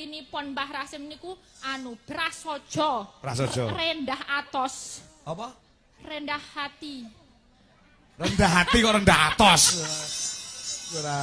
artinipun Mbah Rasim niku anu prasaja. Prasaja. Rendah atos. Apa? Rendah hati. Rendah hati kok rendah atos. Ora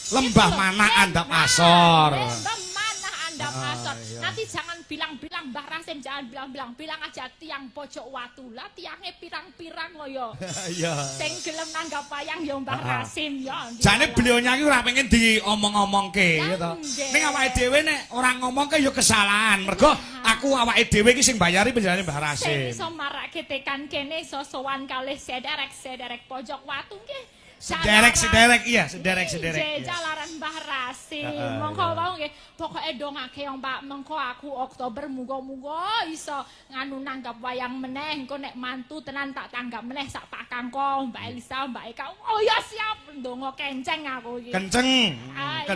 lembah mana andap asor. Lembah mana andap asor. Iya. Nanti jangan bilang-bilang Mbah Rasim, jangan bilang-bilang. Bilang aja tiang pojok watu. Lah tiangnya pirang-pirang loh yo. Iya. Sing gelem nanggap wayang yo Mbah Rasim yo. Jane beliaunya iki ora pengen diomong-omongke ya to. Ning awake dhewe nek ora ngomongke ya kesalahan. Mergo aku awake dhewe iki sing bayari penjarane Mbah Rasim. Sing iso marake tekan kene iso sowan kalih sederek pojok watu nggih. Sederek iya, sederek. Jalaran Mbah Rasim. Monggo wae nggih, pokoke dongake yang Mbak mengko aku Oktober muga-muga iso nganu nanggap wayang meneh. Engko nek mantu tenan tak tanggap meneh sak Pak Kangko, Mbak Elisa, Mbak Eka. Oh ya siap, ndonga kenceng aku iki. Kenceng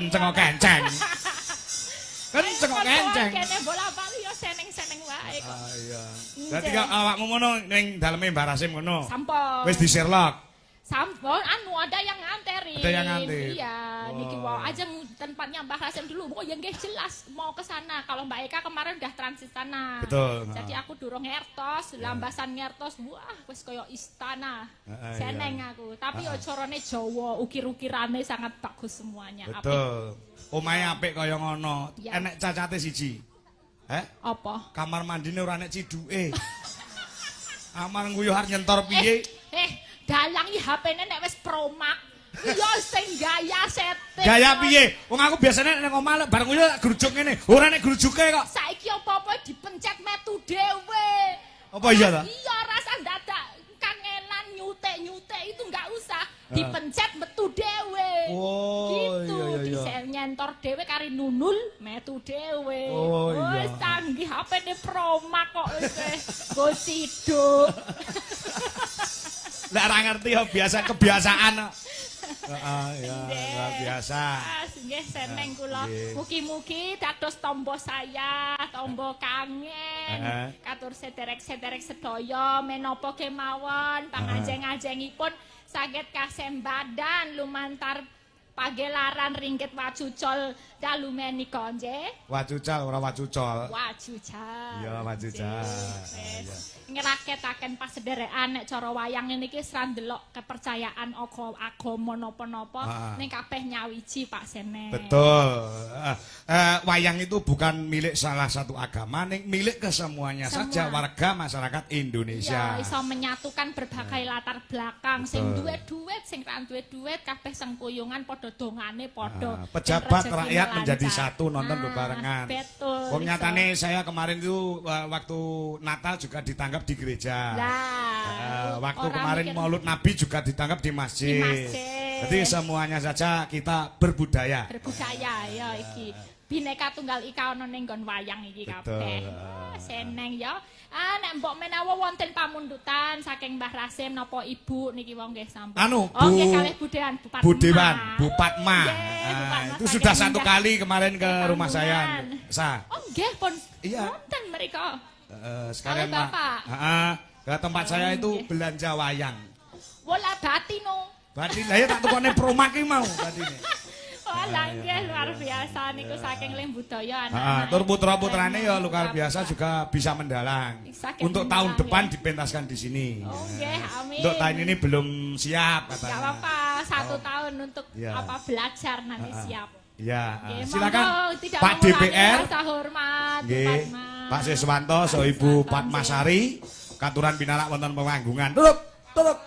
kok kenceng. Kenceng kok kenceng. Kene bola-bali yo seneng-seneng wae kok. Iya. Dadi kok awakmu ngono ning daleme Mbah Rasim ngono. Sampun. Wis di Sherlock. Sampun, ada yang nganterin. Ada yang nganter. Iya, Oh. niki wow aja tempatnya Mbah Rasim dulu. Oh, yang nggih jelas mau ke sana. Kalau Mbak Eka kemarin udah transit sana. Betul. Jadi aku durung ngertos, lambasan ngertos. Wah, wis kaya istana. Seneng aku. Tapi yo corone Jawa, ukir-ukirane sangat bagus semuanya. Betul. Omahe apik kaya ngono. Ya. Enek cacate siji. Apa? Kamar mandine ora enek ciduke. Amar nguyuh arep nyentor piye? Dalang iki HP-ne nek wis promak. Ya sing gaya setting. Gaya piye? Wong aku biasane nek omah bareng nguyuh tak grujuk ngene. Ora nek grujuke kok. Saiki apa-apa dipencet metu dhewe. Apa iya ta? Iya, rasa dadak kangenan nyutek-nyutek itu enggak usah. Dipencet metu dhewe. Oh, gitu. iya. Nyentor dhewe kari nunul metu dhewe. Oh, iya. Wis canggih HP-ne promak kok wis. Go siduk. Nek ora ngerti ya biasa kebiasaan. Heeh, ya, luar biasa. Nggih seneng kula. Mugi-mugi dados tombo saya, tombo kangen. Katur sederek-sederek sedaya menapa kemawon pangajeng-ajengipun saged kasembadan lumantar pagelaran ringgit wacucol dalu menika nggih. Wacucal ora wacucol. Wacucal. Iya, wacucal. Ngeraketaken pasederekan nek cara wayang niki wis ra ndelok kepercayaan agama napa-napa ning kabeh nyawiji Pak Senen. Betul. Wayang itu bukan milik salah satu agama, ning milik kesemuanya saja warga masyarakat Indonesia. Ya, iso menyatukan berbagai latar belakang. Sing duwe duit, sing ra duwe duit, kabeh sengkuyungan padha dongane padha. Pejabat rakyat menjadi satu nonton bebarengan. Betul. Wong nyatane saya kemarin itu waktu Natal juga ditangkap di gereja. Waktu kemarin Maulud Nabi juga ditangkap di masjid. Jadi semuanya saja kita berbudaya. Berbudaya ya iki. Bineka Tunggal Ika ana ning nggon wayang iki kabeh. Seneng ya. Nek mbok menawa wonten pamundutan saking Mbah Rasim napa Ibu niki wong nggih sampun. Nggih kalih budean Bu Patma. Itu sudah satu kali kemarin ke rumah saya. Oh nggih pun. Iya. Wonten mereka. Sekalian Bapak. ke tempat saya itu belanja wayang. Wala batino. Batin lah ya tak tukone promak iki mau batine. Wah, nggih luar biasa niku saking lem budaya anak. Tur putra-putrane ya luar biasa juga bisa mendalang. Untuk tahun depan dipentaskan di sini. Oh nggih, amin. Untuk tahun ini belum siap katanya. Enggak apa-apa, 1 tahun untuk belajar nanti siap. Ya, Nggih, silakan monggo, Pak DPR. Rasa hormat, Nggih, Pak Siswanto, so Ibu Patmasari, katuran pinalak wonten pemanggungan. Tutup.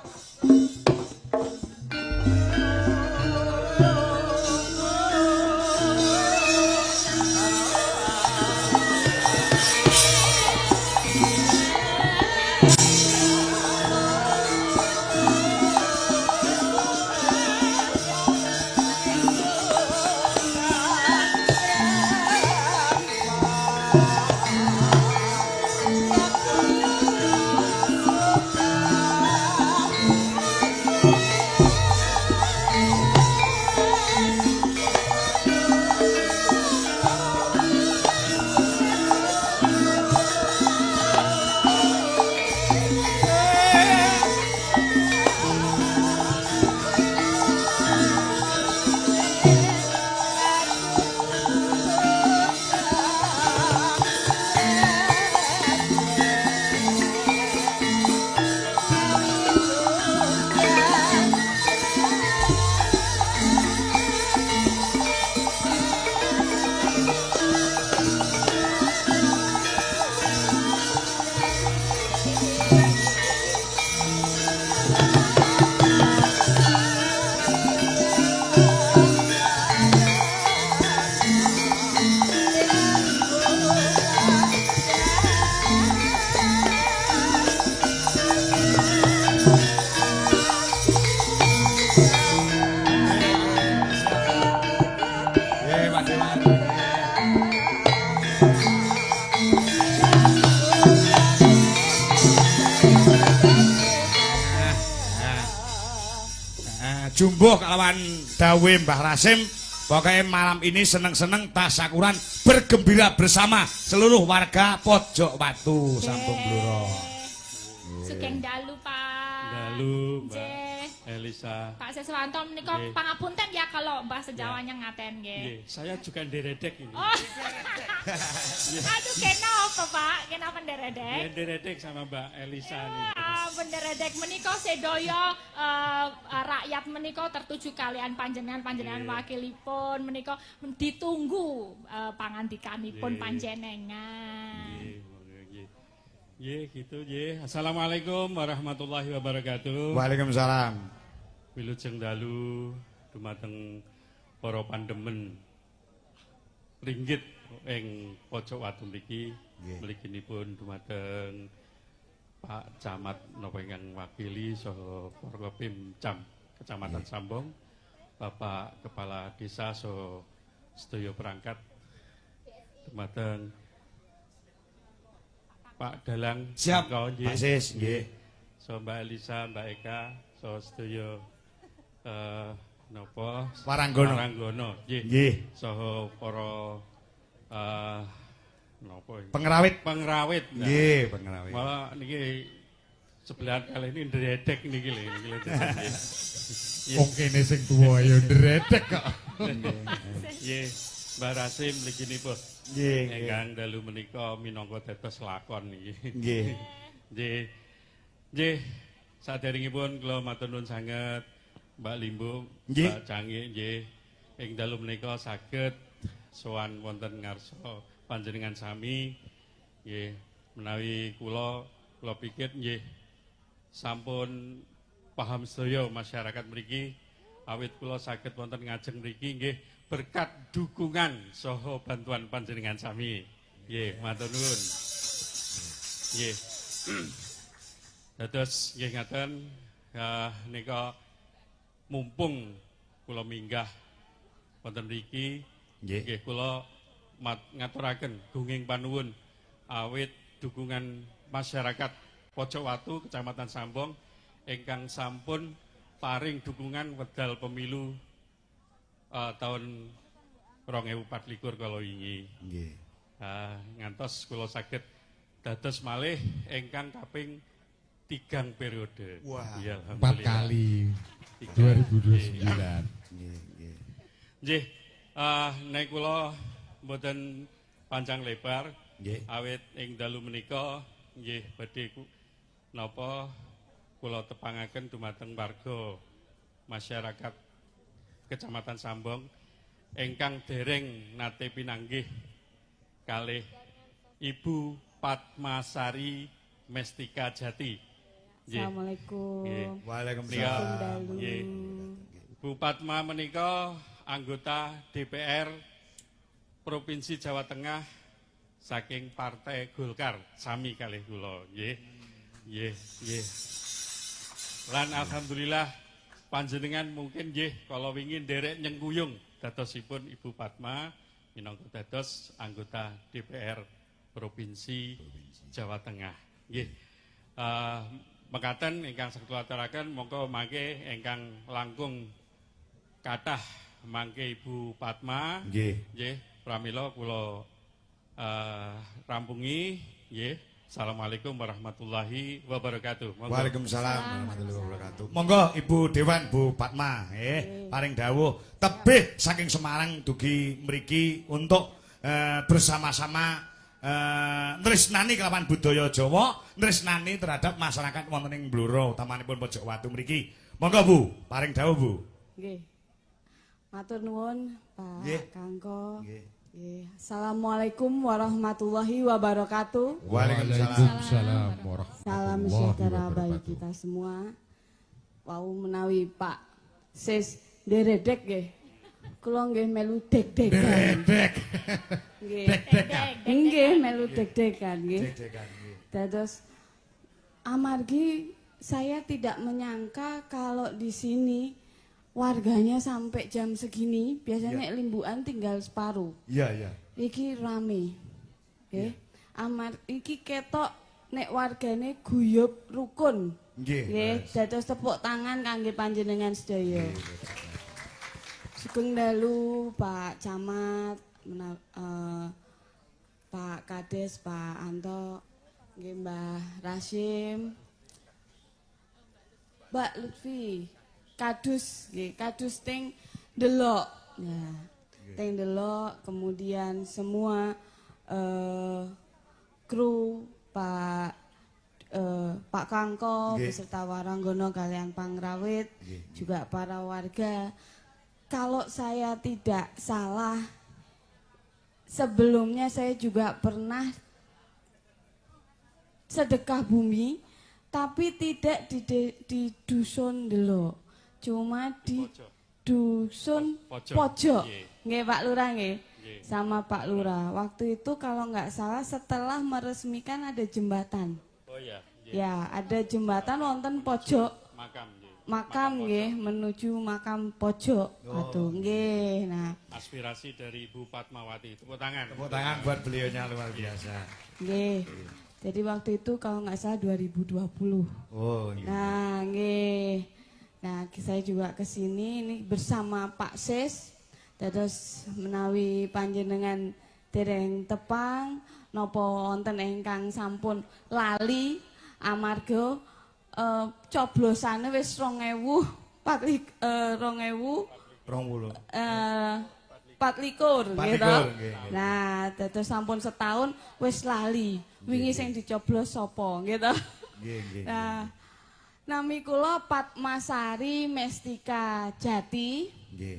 jumbuh kelawan dawe Mbah Rasim. Pokoknya malam ini seneng-seneng tasyakuran bergembira bersama seluruh warga Pojok Watu Sampung Bluro. Sugeng dalu Pak. Dalu Mbak Elisa. Pak Siswanto menika pangapunten ya kalau Mbah sejawanya ngaten nggih. Saya juga nderedek ini. Oh. Aduh kena apa Pak? Kenapa nderedek? Nderedek sama Mbak Elisa nih. Nderedek menika sedaya rakyat menika tertuju kalian panjenengan wakilipun menika ditunggu pangandikanipun panjenengan. Gitu Assalamualaikum warahmatullahi wabarakatuh. Waalaikumsalam. Wilujeng dalu dumateng para pandemen ringgit ing Pojok Watu mriki. Mliginipun dumateng Pak Camat napa ingkang wakili saha para Pimcam Kecamatan Sambong, Bapak Kepala Desa saha sedaya perangkat dumateng Pak Dalang. Siap, Pak Sis, nggih. So Mbak Elisa, Mbak Eka, so sedaya napa Waranggono, nggih. Saha para napa pengrawit. Nggih, pengrawit. Malah niki sebelahan kali ini ndredek niki lho nggih. Wong kene sing tuwa ya ndredek kok. Nggih, Mbah Rasim mliginipun. Nggih, ingkang dalu menika minangka dados lakon niki. Nggih. Nggih, saderengipun kula matur nuwun sanget Mbak Limbu, Mbak Canggih nggih. Ing dalu menika saged sowan wonten ngarsa panjenengan sami nggih menawi kula pikir nggih sampun paham sedaya masyarakat mriki awit kula saged wonten ngajeng mriki nggih berkat dukungan saha bantuan panjenengan sami. Nggih, matur nuwun. Nggih. Dados nggih ngaten nika mumpung kula minggah wonten mriki nggih kula ngaturaken gunging panuwun awit dukungan masyarakat Pojok Watu Kecamatan Sambong ingkang sampun paring dukungan wedal pemilu tahun 2024 kalau wingi. Nggih. Ngantos kula saged dados malih ingkang kaping 3 periode. Wah, ya, 4 kali 2029. Nggih. Nek kula mboten panjang lebar awit ing dalu menika nggih badhe napa kula tepangaken dumateng warga masyarakat Kecamatan Sambong ingkang dereng nate pinanggih kalih Ibu Padmasari Mestika Jati. Assalamualaikum. Waalaikumsalam. Bu Padma menika anggota DPR Provinsi Jawa Tengah saking Partai Golkar sami kalih kula nggih. Nggih. Lan alhamdulillah panjenengan mungkin nggih kala wingi nderek nyengkuyung dadosipun Ibu Padma minangka dados anggota DPR Provinsi Jawa Tengah. Nggih. Mekaten ingkang saged kula aturaken monggo mangke ingkang langkung kathah mangke Ibu Padma. Nggih. Pramila kula rampungi nggih. Assalamualaikum warahmatullahi wabarakatuh. Waalaikumsalam warahmatullahi wabarakatuh. Monggo Ibu Dewan Bu Padma paring dawuh tebih saking Semarang dugi mriki untuk bersama-sama nresnani kelawan budaya Jawa, nresnani terhadap masyarakat wonten ing Bluro utamanipun Pojok Watu mriki. Monggo Bu, paring dawuh Bu. Nggih. Matur nuwun Pak Kangko. Nggih. Assalamualaikum warahmatullahi wabarakatuh. Waalaikumsalam warahmatullahi. Salam sejahtera bagi kita semua. Wau menawi Pak Sis deredek nggih. Kula nggih melu deg-degan. Nggih melu deg-degan nggih. Dados amargi saya tidak menyangka kalau di sini warganya sampai jam segini, biasanya limbuan tinggal separuh. Iya. Iki rame. Nggih. Amar iki ketok nek wargane guyub rukun. Nggih. Nggih, dados tepuk tangan kangge panjenengan sedaya. Sugeng dalu Pak Camat, Pak Kades, Pak Anto, nggih Mbah Rasim, Mbak Lutfi, kadus nggih, kadus teng delok. Ya. Teng delok, kemudian semua kru Pak Kangko beserta Waranggono kalian Pangrawit, juga para warga. Kalau saya tidak salah, sebelumnya saya juga pernah sedekah bumi, tapi tidak di dusun Delok, cuma di dusun Pojok. Nggih Pak Lurah nggih. Sama Pak Lurah. Waktu itu kalau nggak salah setelah meresmikan ada jembatan. Oh ya. Ya, ada jembatan wonten pojok. Makam nggih menuju makam pojok. Atuh nggih. Nah, aspirasi dari Ibu Fatmawati. Tepuk tangan. Tepuk tangan buat beliaunya luar biasa. Nggih. Jadi waktu itu kalau nggak salah 2020. Oh, nggih. Nah, nggih. Nah, saya juga ke sini ini bersama Pak Sis. Dados menawi panjenengan dereng tepang napa wonten ingkang sampun lali amarga coblosane wis 2000 gitu. Nah, dados sampun setahun wis lali. Wingi sing dicoblos sapa gitu. Nggih. Nah, nami kula Patmasari Mestika Jati. Nggih.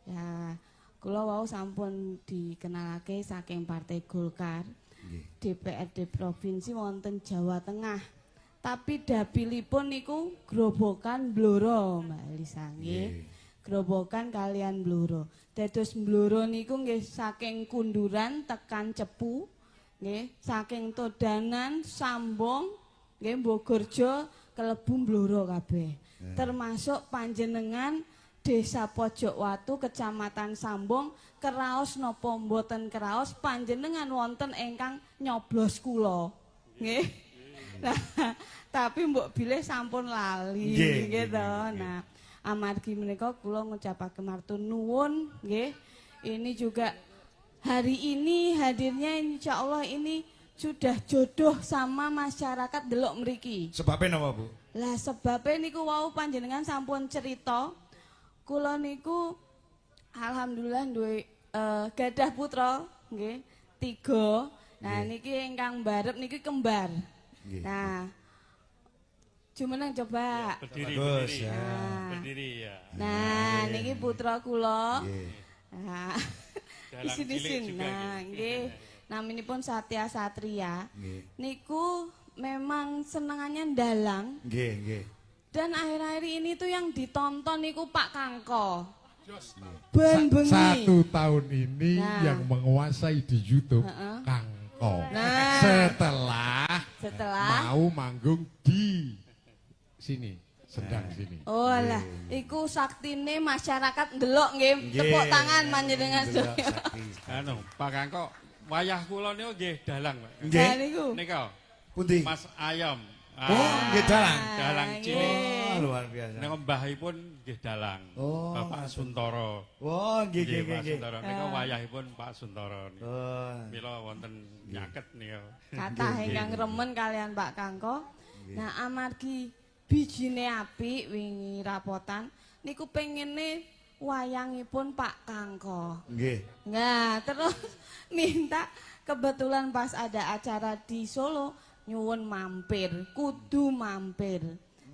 Ya, kula wau sampun dikenalake saking Partai Golkar. DPRD Provinsi wonten Jawa Tengah. Tapi dapilipun niku grobokan Blora, Mbak Elisa nggih. Grobokan kalian Blora. Dados Blora niku nggih saking Kunduran tekan Cepu, nggih, saking Todanan, Sambong, nggih Bogorjo kelebu Blora kabeh. Termasuk panjenengan Desa Pojok Watu, Kecamatan Sambong, keraos napa mboten keraos panjenengan wonten ingkang nyoblos kula. Nggih. Nah, tapi mbok bilih sampun lali gitu. Nah, amargi menika kula ngucapake matur nuwun nggih. Ini juga hari ini hadirnya insyaallah ini sudah jodoh sama masyarakat Delok mriki. Sebabnya napa, Bu? Lah sebabnya niku wau panjenengan sampun cerita. Kula niku alhamdulillah duwe gadah putra nggih 3. Nah niki ingkang barep niki kembar. Nah jumeneng coba. Berdiri. Ya. Berdiri ya. Nah niki putra kula. Nah Dalang di sini. juga, Nah nggih naminipun Satya Satria. Niku memang senengannya dalang. Nggih. Dan akhir-akhir ini tuh yang ditonton niku Pak Kangko. Ben bengi. 1 tahun ini yang menguasai di YouTube Kangko. Nah, setelah mau manggung di sini, sedang sini. Oh lah, iku saktine masyarakat ndelok nggih. Tepuk tangan panjenengan sedaya. Anu, Pak Kangko, wayah kula niku nggih dalang, Pak. Nggih. Niku. Nika. Pundi? Mas Ayam. Oh, nggih dalang. Dalang cilik. Oh, luar biasa. Nek mbahipun nggih dalang. Oh, Bapak Suntoro. Oh, nggih. Pak Suntoro. Nika wayahipun Pak Suntoro. Oh. Mila wonten nyaket nika. Kathah ingkang remen kalian Pak Kangko. Nah, amargi bijine apik wingi rapotan niku pengene wayangipun Pak Kangko. Nggih. Nah, terus minta kebetulan pas ada acara di Solo nyuwun mampir, kudu mampir.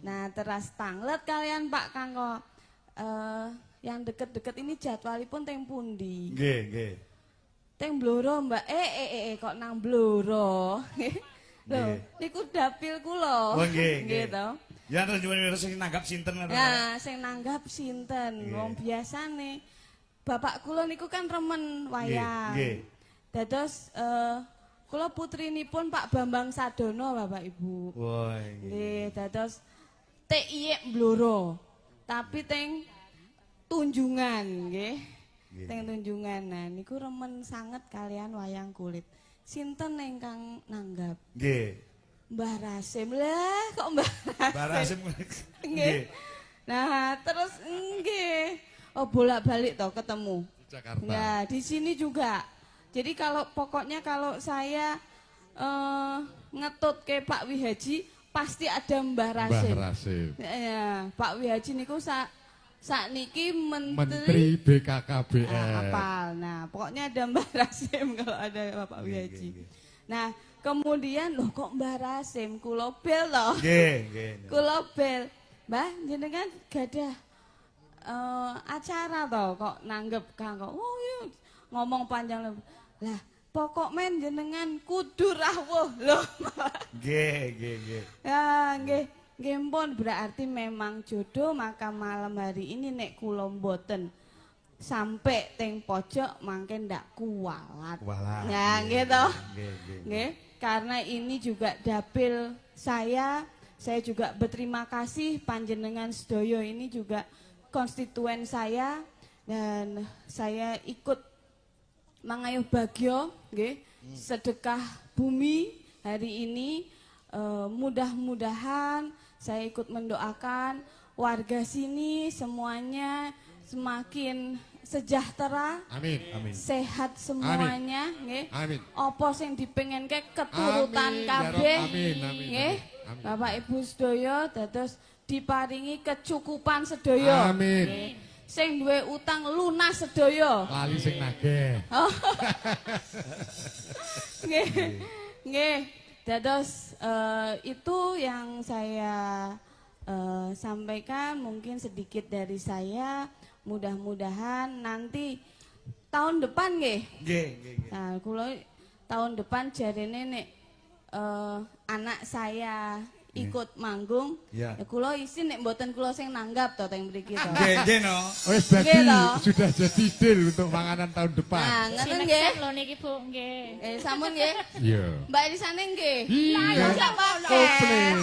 Nah, teras tanglet kalian Pak Kangko. Yang deket-deket ini jadwalipun teng pundi? Nggih. Teng Blora, Mbak. Kok nang Blora? Loh, niku dapil kula. Oh, nggih. Gitu. Ya terus nyuwun sing nanggap sinten lho. Nah, sing nanggap sinten? Wong biasane bapak kula niku kan remen wayang. Nggih. Dados kula putrinipun Pak Bambang Sadono Bapak Ibu. Wah, nggih. Dados TIY Blora. Tapi teng Tunjungan nggih. Teng Tunjungan. Nah niku remen sanget kalian wayang kulit. Sinten ingkang nanggap? Nggih. Mbah Rasim lah, kok Mbah Rasim? Mbah Rasim. Nggih. Nah, terus nggih. Oh, bolak-balik toh ketemu. Jakarta. Ya, di sini juga. Jadi kalau pokoknya kalau saya ngetut ke Pak Wihaji pasti ada Mbah Rasim. Mbah Rasim. Ya, Pak Wihaji niku sakniki Menteri BKKBN. apal. Nah, pokoknya ada Mbah Rasim kalau ada Pak Wihaji. Nah, kemudian loh kok Mbah Rasim kula bel loh. Nggih. Kula bel. Mbah jenengan gadah acara toh kok nanggep Kang. Oh iya ngomong panjang lah. Pokok men jenengan kudu rawuh lho. Nggih. Ya nggih pun berarti memang jodoh maka malam hari ini nek kula mboten sampai teng pojok mangke ndak kualat. Ya nggih toh. Nggih, karena ini juga dapil saya juga berterima kasih panjenengan sedoyo ini juga konstituen saya dan saya ikut mangayuh bagyo nggih sedekah bumi hari ini mudah-mudahan saya ikut mendoakan warga sini semuanya semakin sejahtera, Amin. sehat semuanya nggih. Amin. Apa sing dipengenke keturutan kabeh nggih. Bapak Ibu sedaya dados diparingi kecukupan sedaya. Amin. Nggih. Sing duwe utang lunas sedaya. Lali sing nagih. Nggih. Dados itu yang saya sampaikan mungkin sedikit dari saya. Mudah-mudahan nanti tahun depan nggih. Nggih. Nah, kula tahun depan jarene nek anak saya ikut manggung, Ya. ya kula isi nek mboten kula sing nanggap to teng mriki to. Nggih no. Wis dadi Nggih, toh. sudah jadi deal untuk panganan tahun depan. Nah, ngoten nggih. Lho niki Bu, nggih. Sampun nggih. Iya. Mbak Elisane nggih. Iya. Komplit.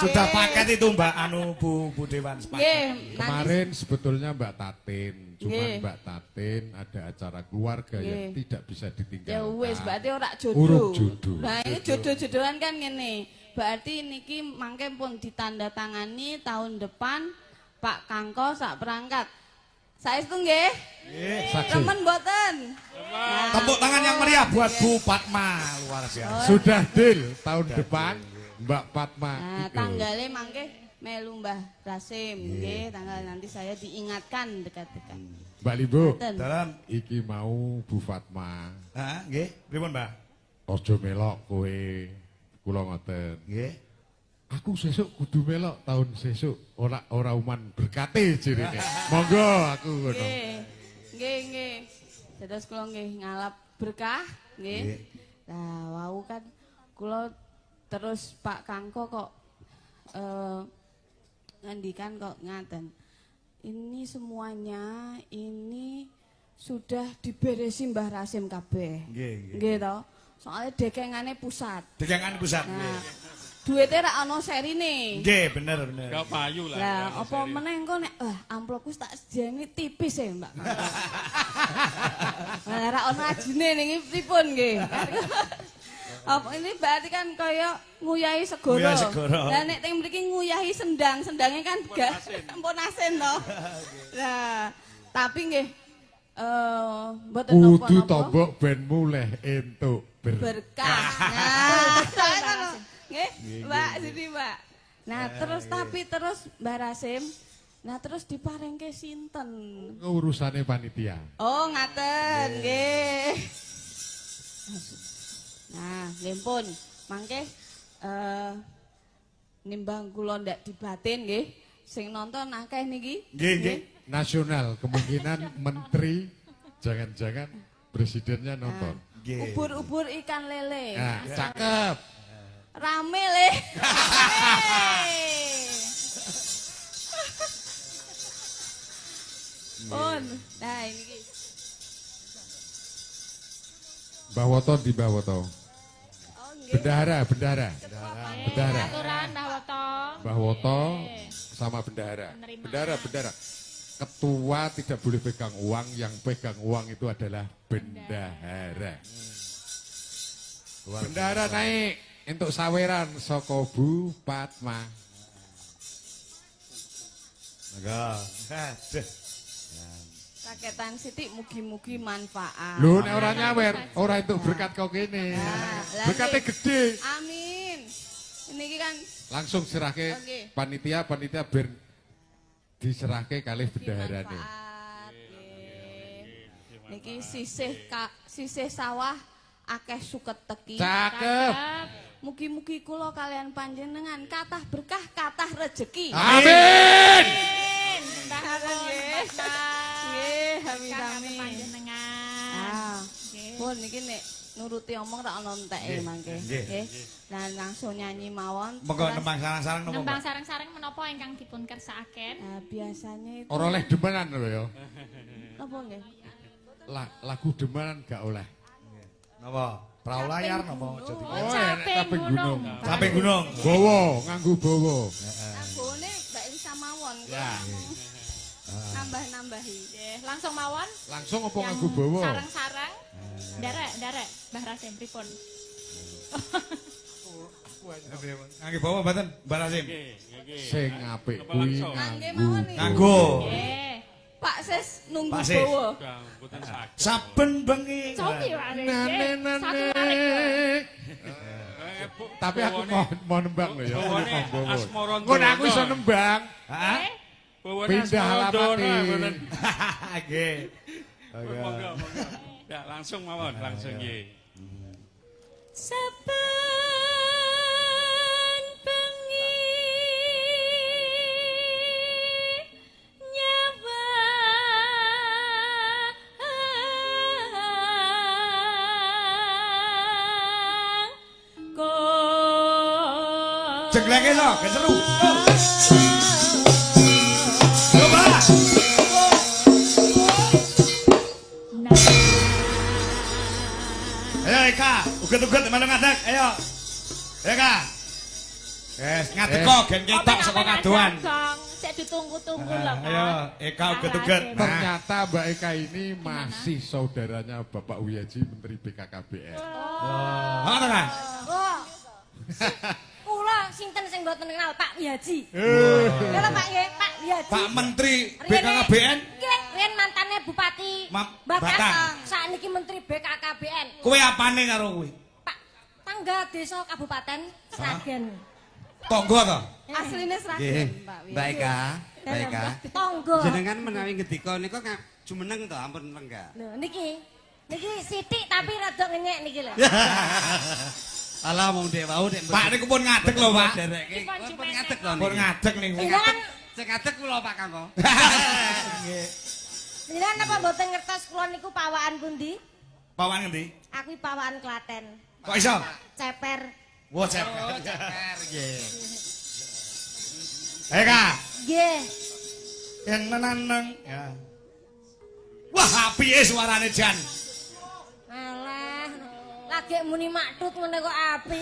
Sudah paket itu Mbak Bu Dewan sepakat. Nggih. Kemarin sebetulnya Mbak Tatin, cuma Nggih. Mbak Tatin ada acara keluarga yang Nggih. tidak bisa ditinggalkan. Ya wis berarti ora Urung jodoh. jodoh. Nah, ini jodoh-jodohan kan ngene. Berarti niki mangke pun ditandatangani tahun depan Pak Kangko sak perangkat. Saestu nggih? Saksi. Temen mboten? Tepuk tangan yang meriah buat Bu Padma, luar biasa. Sudah deal tahun depan Mbak Padma Nah, ikut. tanggalnya mangke melu Mbah Rasim nggih, tanggal nanti saya diingatkan dekat-dekat. Mbak Limbo, Mboten. Dalam, iki mau Bu Fatma. nggih, pripun Mbah? Ojo melok kowe. Kula ngoten. Nggih. Aku sesuk kudu melok tahun sesuk ora uman berkate jirine. Monggo aku ngono. Nggih. Dados kula nggih ngalap berkah nggih. Nggih. Nah, wau kan kula terus Pak Kangko kok ngendikan kok ngaten. Ini semuanya ini sudah diberesi Mbah Rasim kabeh. Nggih. Nggih to. Soalnya dekengane pusat. Dekangan pusat. Nah, duitnya ra ono serine. Nggih, bener. Gak payu lah. Lah, apa meneh engko nek amplopku tak sejane tipis ya, Mbak. Lah ra ono ajine ning pripun nggih. Apa ini berarti kan kaya nguyahi segoro. Nguyahi segoro. Lah nek teng mriki nguyahi sendang, sendangnya kan ampun asin to. Lah, tapi nggih mboten napa-napa. Kudu tombok ben mulih entuk berkah. Nah, ngono. Nggih, Mbak, sini, Mbak. Nah, terus Mbak Rasim, nah terus diparengke sinten? urusane panitia. Oh, ngaten, nggih. Nah, nggih pun, mangke nimbang kula ndak dibatin nggih. Sing nonton akeh niki. Nggih. Nasional kemungkinan menteri jangan-jangan presidennya nonton. Nggih. Ubur-ubur ikan lele. Nah, cakep. Rame le. Pun, nah ini ki. Mbah Woto di Mbah Woto. Oh nggih. Bendahara. Aturan Mbah Woto. Mbah Woto sama bendahara. Bendahara. Ketua tidak boleh pegang uang, yang pegang uang itu adalah bendahara. Bendahara naik. entuk saweran saka Bu Fatma. Monggo. Aduh. Saketan sithik mugi-mugi manfaat. Lho nek ora nyawer, ora entuk berkat kok kene. Berkate gede. Amin. Niki kan Langsung serahke Oke. panitia ben diserahke kalih bendaharane. manfaat. Nggih. Niki sisih sawah akeh suket teki. Cakep. Mugi-mugi kula kalian panjenengan kathah berkah, kathah rejeki. Amin. Mbah Nggih. Nggih, amin amin. Panjenengan. Ah. Pun niki nek nuruti omong tak ana enteke mangke. Nggih. Nah langsung nyanyi mawon. Monggo Terus, nembang sarang-sarang nopo? Nembang sareng-sareng menapa ingkang dipun kersakaken? biasanya itu Ora oleh demenan lho ya. napa nggih? Lagu demenan gak oleh. Napa? Perahu layar napa? Jadi. Oh, Caping caping gunung. gunung. Caping gunung. Bawa, nganggo bawa. Anggone Mbak Elisa mawon. Ya. Nambah-nambahi. Nggih, langsung mawon. Langsung apa Yang nganggo bawa? Sareng-sareng. Ndarek, Mbah Rasim pripun? Ngangge bawa mboten, Mbak Rasim? Sing apik Apa kuwi langsung? Nangge mawon nganggo. nih. Nganggo. Nggih. Pak Sis nunggu Pak Sis. bawa. Mboten saged. Saben bengi. Cobi wae. Nane Satu nane. tarik. Tapi aku mau nembang lho ya. Bawane Mau bawa. Asmara Ngono aku iso nembang. Hah? Nggih. Bawane Pindah Asmara alamat Ndara, nih. mboten. Nggih. Monggo, monggo. Ya, langsung mawon, langsung nggih. Saben bengi nyawa Jenglenge so, ge seru. Coba. Ayo Eka, uget-uget melu ngadeg, ayo. Eka. Yes, ngadeg kok gen ketok saka kadoan. Sik ditunggu-tunggu lho, Pak. Ayo, Eka uget-uget. Nah, Ternyata Mbak Eka ini masih saudaranya Bapak Wiyaji Menteri BKKBN. ngono to, Kang? Oh. Kula sinten sing mboten kenal Pak Wiyaji. Ya lho Pak nggih, Pak Wiyaji. Pak Menteri BKKBN. Nggih, riyen mantane Bupati Batang. Batang. Sakniki Menteri BKKBN. Kowe apane karo kowe? Pak Tangga Desa Kabupaten Sragen. Tonggo to? Asline Nggih, Sragen, Mbak Wi. Mbak Eka, Mbak Eka. Tonggo. Jenengan menawi ngendika nika jumeneng to, ampun lenggah. Lho niki. Niki sithik tapi rada ngenyek niki lho. Alah wong dek wau dek. Pak niku pun ngadeg lho, Pak. Dereke pun ngadeg to. Pun ngadeg niku. Jenengan Sing ngadeg kula Pak Kangko. jenengan apa mboten ngertos kula niku pawakan pundi? Pawan ngendi? Aku pawakan Klaten. Kok iso? Ceper. Wah, cep. Oh, ceper nggih. Eka, Nggih. yang nenang. Ya. Wah, apike suarane Jan. Alah, lagi muni maktut ngene kok api.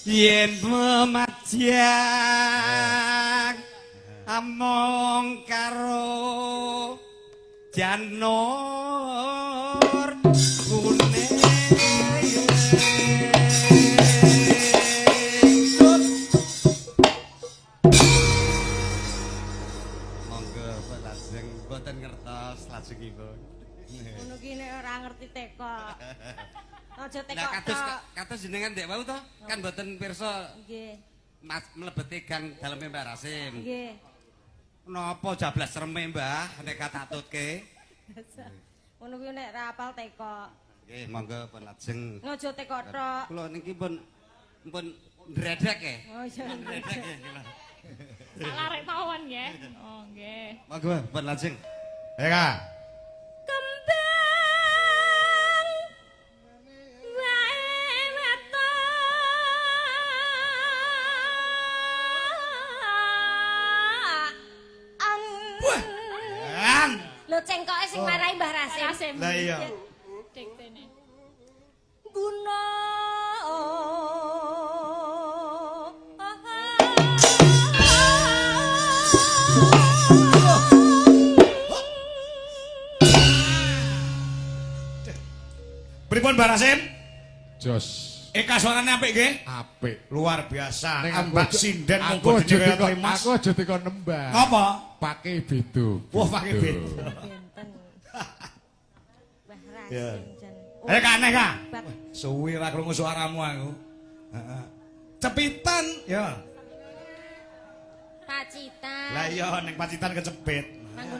Yen memajang among karo janur kuning. Monggo lajeng boten ngertos lajengipun. Ngono ki nek ora ngerti teko. Aja teko. Nah, kados jenengan ndek wau to, kan boten pirsa Nggih. Mas mlebeti gang daleme Mbak Rasim. Nggih. Napa jablas reme, Mbah, nek katatutke? Ngono ki nek ora apal teko. Nggih, monggo pun lajeng. Aja teko tok. Kula niki pun ndredek e. Oh iya. Ndredek e kula. Salah rek mawon nggih. Oh nggih. Monggo pun lajeng. Eka. Kembang wae An. An. Lho cengkoke sing marahi Mbah Rasim. Rasim. Lah iya. Diktene. Guna. Pripun Mbak Rasim? Jos. Eka suarane apik nggih? Apik. Luar biasa. Ning Mbak Sinden mung aku bodine kaya toy Mas. Aku aja dikon nembang. Ngapa? Pakai bedo. Wah, pakai bedo. Benten. Wah, Ya. rasim jan. Kaneh Kak. Bab. Suwi ra krungu suaramu aku. Heeh. Cepitan ya. Pacitan. Lah iya ning Pacitan kecepit. Manggon.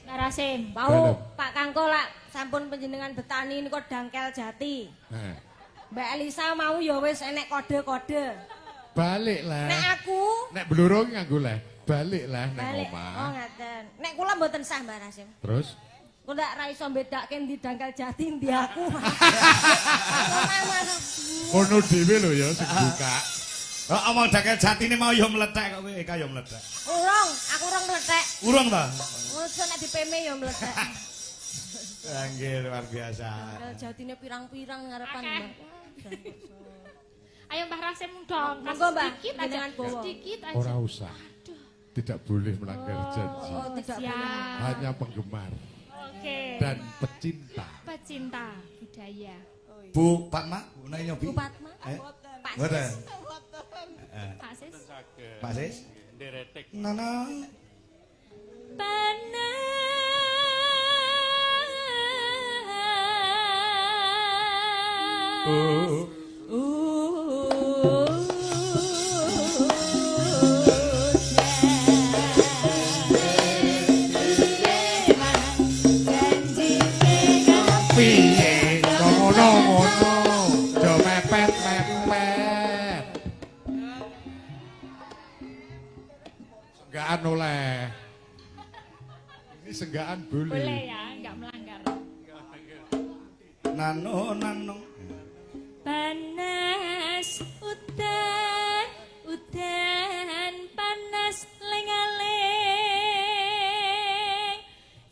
Rasim, bau Pak Kangko lak sampun panjenengan betani niku Dangkel Jati. Mbak Elisa mau ya wis enek kode-kode. Balik lah. Nek aku nek blurung nganggo lah. Balik lah nek balik. omah. Oh ngaten. Nek kula mboten sah Mbak Rasim. Terus? Kula ra iso mbedakake ndi Dangkel Jati ndi aku. Ono dhewe lho ya sing buka. Omong Dangkel Jati ini mau yo meletek kok kowe Eka yo meletek. Urung, aku urung meletek. Urung ta? Ojo nek dipeme yo meletek. Nggih luar biasa. Dangkel Jatine pirang-pirang ngarepan Mbak. Ayo Mbah Rasim dong. Monggo Mbah, Sedikit jenengan aja. bawa. Sedikit aja. Ora usah. Tidak boleh melanggar janji. Oh, tidak siap. boleh. Hanya penggemar Oke. dan pecinta. Pecinta budaya. Bu Fatma, nai nyobi. Bu Fatma. Pak Sis. Pak Sis. Pak Sis. Nderetek. Nanang. Piye ngono-ngono, do mepet-mepet. Senggaan oleh. Ini senggaan boleh. Boleh ya, enggak melanggar. Nano. Panas udan, udan panas lengaling.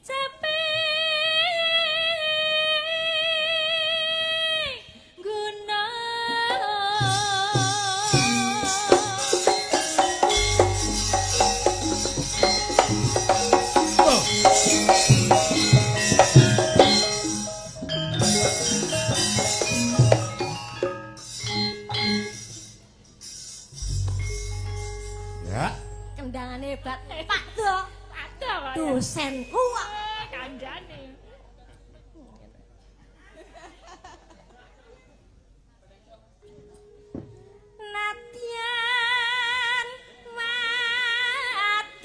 Capek gunung. Ya. Kendangane hebat. Pak Do. Ada kok. Dosenku kok. Kandhane. Natyan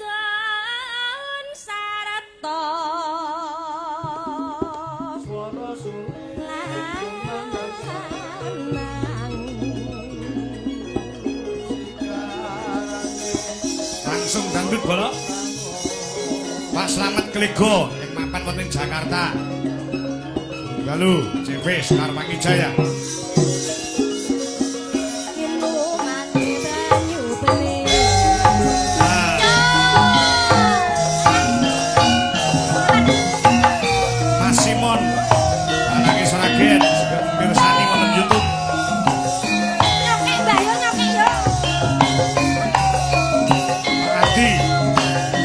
wadon sarata swara Langsung dangdut bolok. Pak Slamet Klego yang mapan wonten Jakarta. Lalu CV Sekarwangi Jaya. Mas Simon, anaknya Sragen, pirsani wonten YouTube. Nyokek Mbak yo, nyokek yo. Pak Adi,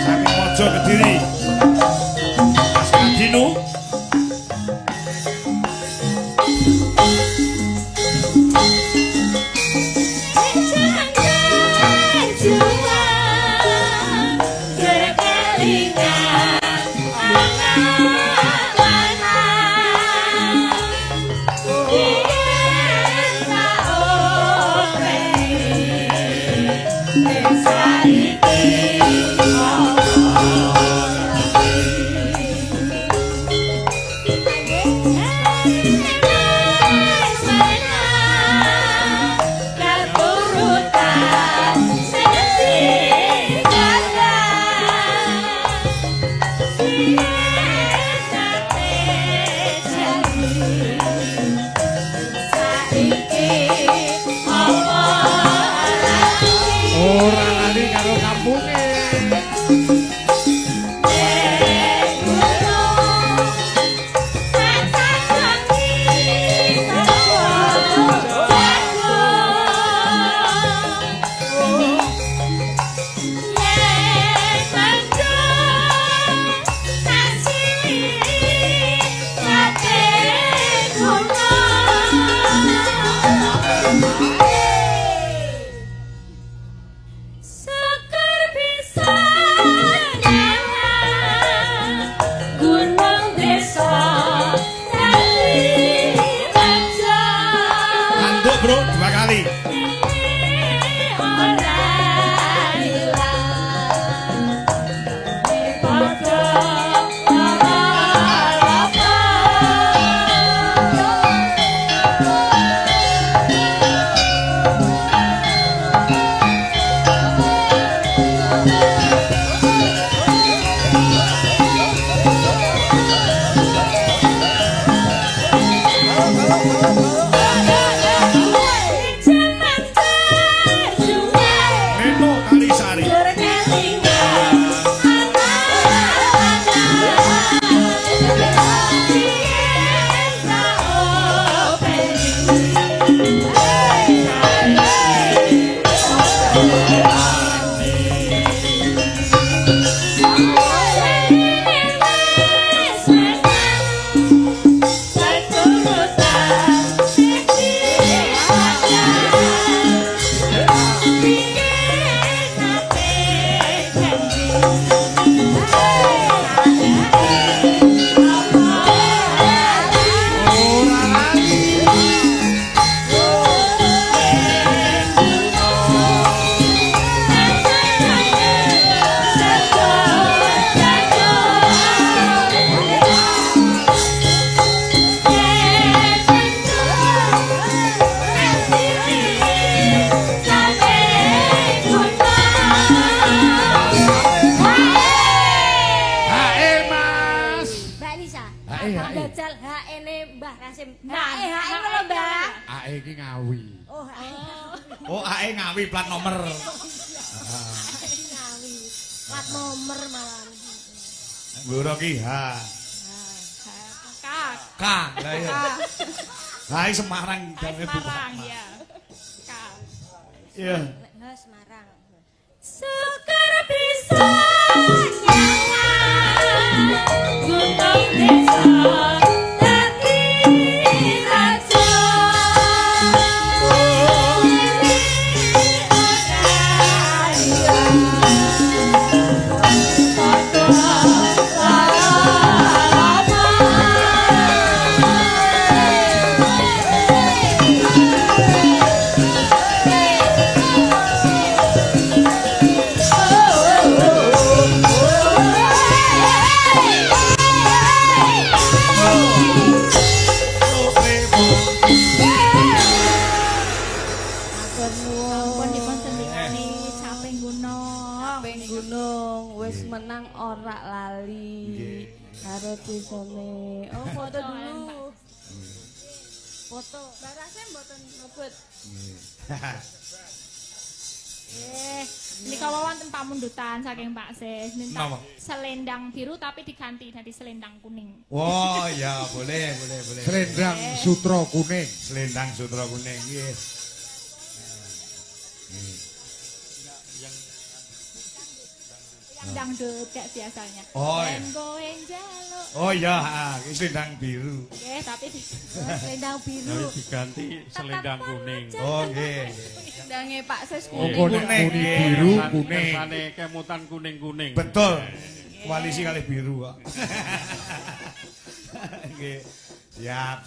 Sami Mojo Kediri. Mas Adinu. Rasim. Hae lho, Mbak. Ae iki Ngawi. Oh, hae. Oh, AE Ngawi plat nomor. Ngawi. Plat nomor malah. Mburo ki H. K. Lah iya. Hai Semarang jane Semarang ya. K. Iya. Semarang. Sekar bisa nyala gunung desa dadi raja menang ora lali karo disone. Oh, foto dulu. Foto. Barase mboten ngebut. Ini kalau wonten pamundutan saking Pak Sis minta selendang biru tapi diganti jadi selendang kuning. Oh ya boleh. Selendang sutra kuning. Selendang sutra kuning. Nggih. Dangdut kayak biasanya. Oh iya. Oh iya, ini selendang biru. Oke, tapi selendang biru. Diganti selendang kuning. Oh nggih. Selendange Pak Sis Oh, kuning. kuning biru kuning. Kersane kemutan kuning-kuning. Betul. Koalisi kali biru kok. Nggih. Siap.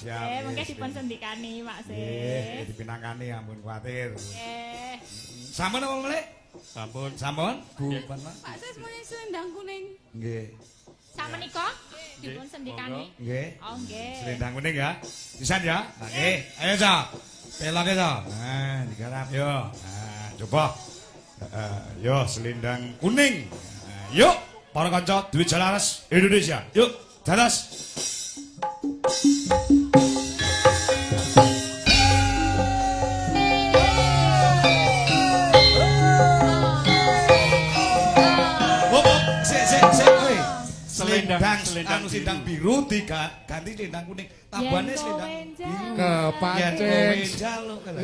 mungkin dipun sendikani Pak Sis. Nggih, dipinangkani ampun kuwatir. Nggih. Sampun apa Mlek? Sampun. Bu, Pak Sis muni selendang kuning. Nggih. Samenika dipun sendikani. Nggih. Oh nggih. Selendang kuning ya. Pisan ya. Nah, nggih. Ayo, Cak. Peloke, Cak. Nah, digarap yo. Nah, coba. Yo selendang kuning. Yuk, para kanca duit Jalaras Indonesia. Yuk, dados. Selendang biru diganti selendang kuning. Tambahane selendang biru. Kepancing.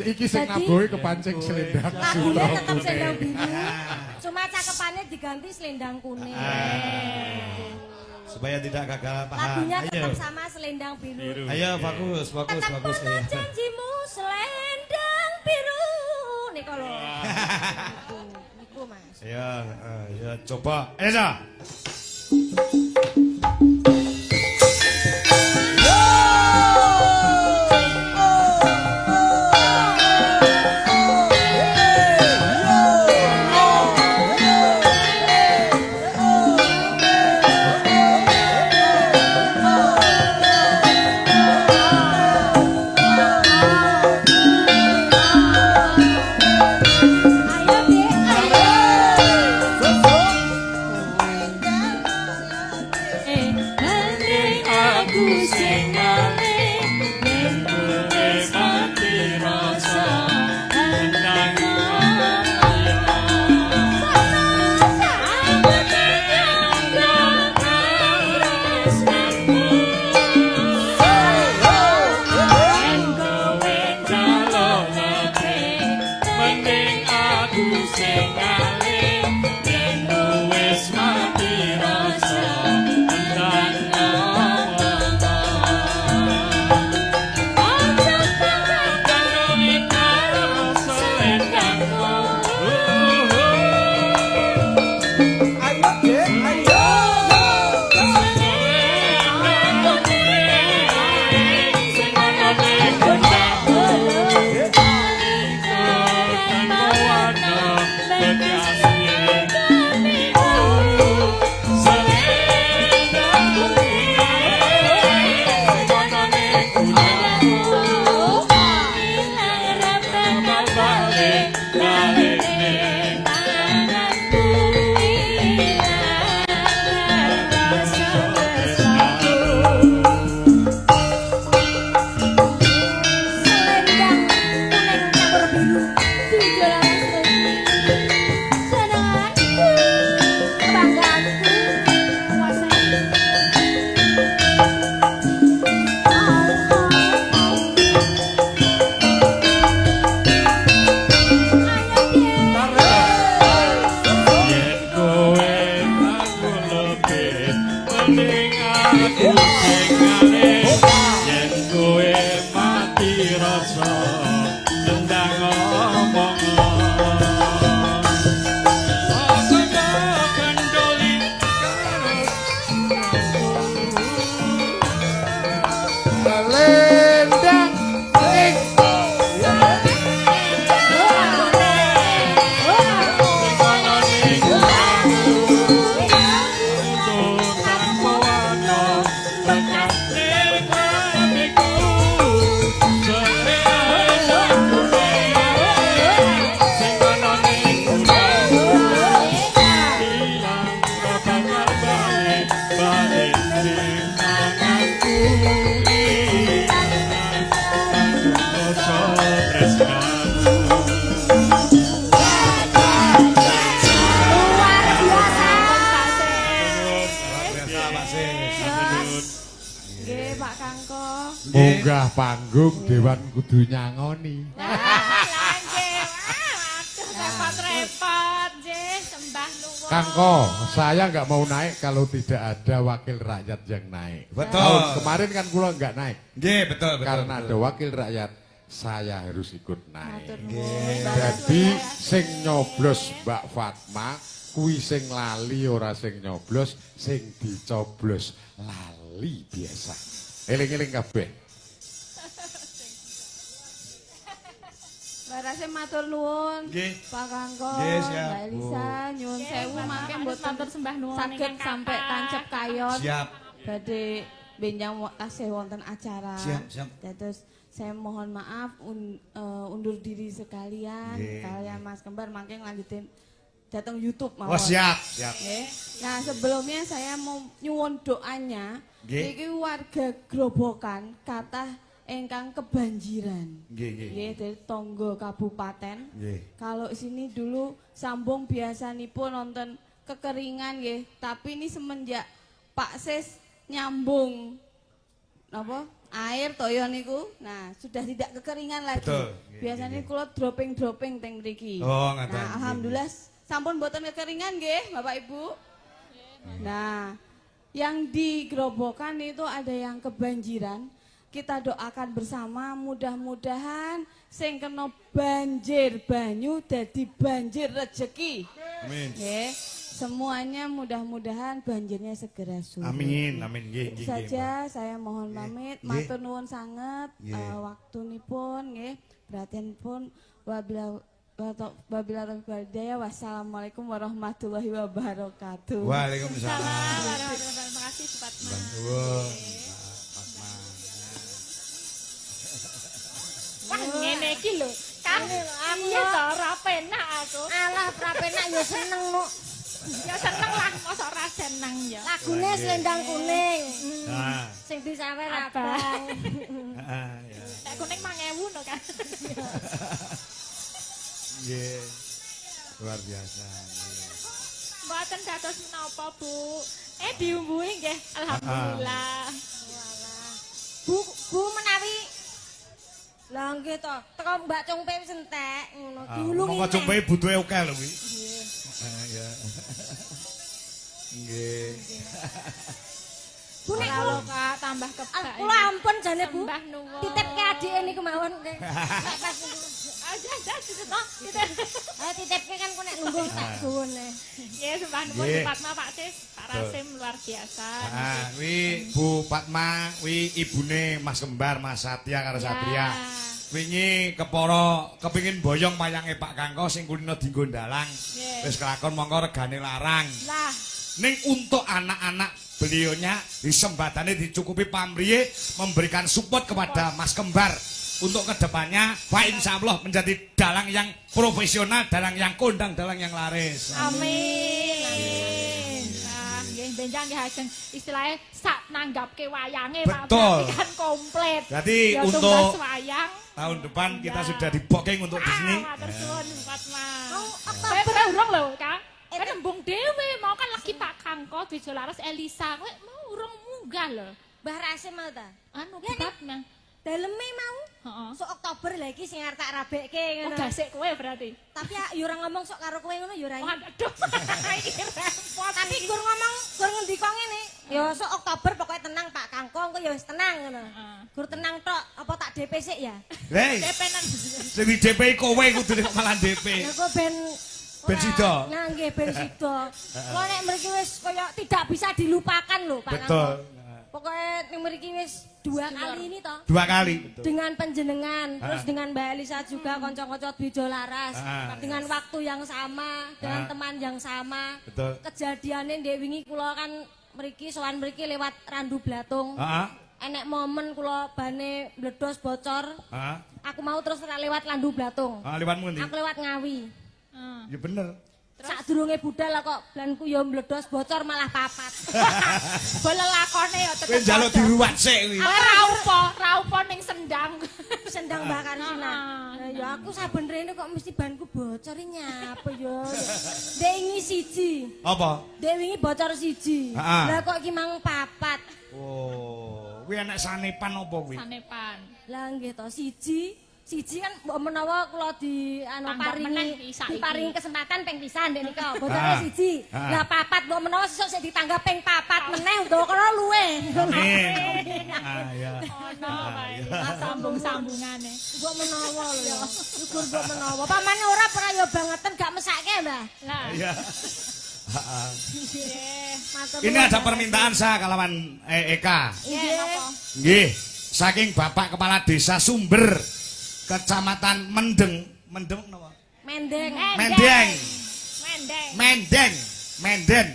Iki sing nabohi kepancing selendang sutra tetap selendang kuning. biru. Cuma cakepannya diganti selendang kuning. Supaya tidak gagal paham. Lagunya tetap sama selendang biru. Ayo bagus ya. Janjimu selendang biru. Nih kalau. Niku Mas. Ya coba. Eza. Yes. munggah panggung dewan kudu nyangoni. Repot-repot, nggih, sembah nuwun. Kangko, saya nggak mau naik kalau tidak ada wakil rakyat yang naik. Betul. Tahun kemarin kan kula nggak naik. Nggih, betul. Karena ada wakil rakyat, saya harus ikut naik. Jadi sing nyoblos Mbak Fatma, kuwi sing lali ora sing nyoblos, sing dicoblos lali biasa. Eling-eling kabeh. Barase matur nuwun. Nggih. Pak Kangko, Nggih, siap, Mbak Elisa, nyuwun sewu mangke mboten matur sembah nuwun saged sampai tancep kayon. Siap. Badhe benjang tasih wonten acara. Siap. Terus saya mohon maaf undur diri sekalian. Nggih. Kalian Mas Kembar mangke nglanjutin datang YouTube mawon. Oh, siap. Nggih. Nah, sebelumnya saya mau nyuwun doanya. Nggih. Iki warga Grobogan kathah ingkang kebanjiran. Nggih. Dari tonggo kabupaten. Nggih. Kalau sini dulu sambung biasanipun nonton kekeringan nggih, tapi ini semenjak Pak Sis nyambung apa? Air toyo niku. Nah, sudah tidak kekeringan lagi. Betul. Biasanya kula dropping teng mriki. Oh, ngaten. Nah, alhamdulillah sampun mboten kekeringan nggih, Bapak Ibu. Nah, yang di Grobogan itu ada yang kebanjiran. Kita doakan bersama mudah-mudahan sing kena banjir banyu dadi banjir rezeki. Amin. Nggih. Semuanya mudah-mudahan banjirnya segera surut. Amin. Nggih. Itu saja saya mohon pamit. Matur nuwun sanget waktunipun nggih. Perhatianipun wabila hidayah. Wassalamualaikum warahmatullahi wabarakatuh. Waalaikumsalam. Terima kasih Fatma. Wah, ngene iki lho. Kan iya to ora penak aku. Alah, ora penak ya seneng no. Ya seneng lah, mosok ora seneng ya. Lagune Selendang Kuning. Nah. Sing disawer Abang. abang. Heeh, ya. Nek kuning 5.000 no kan. Nggih. Luar biasa. Mboten dados menapa, Bu. Diumbui nggih. Alhamdulillah. Bu menawi lah nggih to, teko Mbak Cungpe wis entek ngono. Diulungi. Monggo Cungpe butuhe akeh lho kuwi. Ya. Nggih. Bu nek Kalau Kak tambah kebak. kula ampun jane Bu. Sembah nuwun. Titipke adike niku mawon. Nek pas niku. Aja titip. Titipke kan kok nek lungguh tak suwune. Nggih, sembah nuwun Bu Fatma Pak Sis. Pak Rasim luar biasa. Kuwi Bu Fatma, kuwi ibune Mas Kembar, Mas Satya karo Satria. Wingi kepingin boyong payange Pak Kangko sing kulino dinggo ndalang. Wis kelakon mongko regane larang. Lah, Ning untuk anak-anak beliaunya disembadane dicukupi pamrih memberikan support kepada Mas Kembar untuk kedepannya Pak Insya Allah menjadi dalang yang profesional, dalang yang kondang, dalang yang laris. amin. Nah, nggih benjang nggih ajeng istilahnya sak nanggapke wayange Betul. kan komplit. Jadi Ya, untuk tumbas wayang tahun depan kita sudah di booking untuk di sini. Matur suwun Fatma. Oktober urung lho, Kak. Kan embung dhewe mau kan lagi Pak Kangko Dijolaras Elisa. Kowe mau urung munggah lho. Mbah Rasim mau ta? Anu Ya, Fatma. Daleme mau. Heeh. Sok Oktober lha iki sing arep tak rabekke ngono. Gasik kowe berarti. Tapi ya ora ngomong sok karo kowe ngono ya ora. Waduh. Iki repot. Tapi gur ngomong, gur ngendika ngene. Ya sok Oktober pokoke tenang Pak Kangko, engko ya wis tenang ngono. Gur tenang tok, apa tak DP sik ya? Hei, Depenan. sing di DP kowe kudu malah DP. Ya kok ben Ben sida. Nah nggih ben sida. Kok nek mriki wis kaya tidak bisa dilupakan lho Pak Kangko. Betul. Pokoknya ning mriki wis 2 kali ini toh. 2 kali. Dengan panjenengan, terus dengan Mbak Elisa juga kanca-kanca Dijolaras, dengan waktu yang sama, dengan teman yang sama. Betul. Kejadiannya ndek wingi kula kan mriki sowan mriki lewat Randu Blatung. Heeh. Enek momen kula bane bledos bocor. Heeh. Aku mau terus lewat Randu Blatung. Liwatmu ndi? Aku lewat Ngawi. Ya bener. Sakdurunge budal lah kok blanku ya mbledos bocor malah papat. Bolelakone ya Kowe tetep. njaluk diruwat sik kuwi. Raupo ning sendang. Sendang bakar Sina. Lah ya aku saben rene kok mesti banku bocor nyapa ya. Dek wingi siji. Apa? Dek wingi bocor siji. Lah kok iki mang papat. Oh, Kuwi enek sanepan apa kuwi? Sanepan. Lah nggih to, siji kan mbok menawa kula diparingi kesempatan ping pisan ndek nika. Botone siji. Lah papat mbok menawa sesuk sik ditanggap ping papat meneh utawa kena luwe. Amin. Ah ya. Ono wae. Sambung-sambungane. Mbok menawa lho ya. Syukur mbok menawa. Pamane ora prayo bangeten gak mesake, Mbah. Lah. Iya. Nggih. Ini ada permintaan saya kalawan Eka. Nggih, napa? Nggih, saking Bapak Kepala Desa Sumber Kecamatan Mendeng napa? Mendeng. Mendeng. Mendeng. Menden.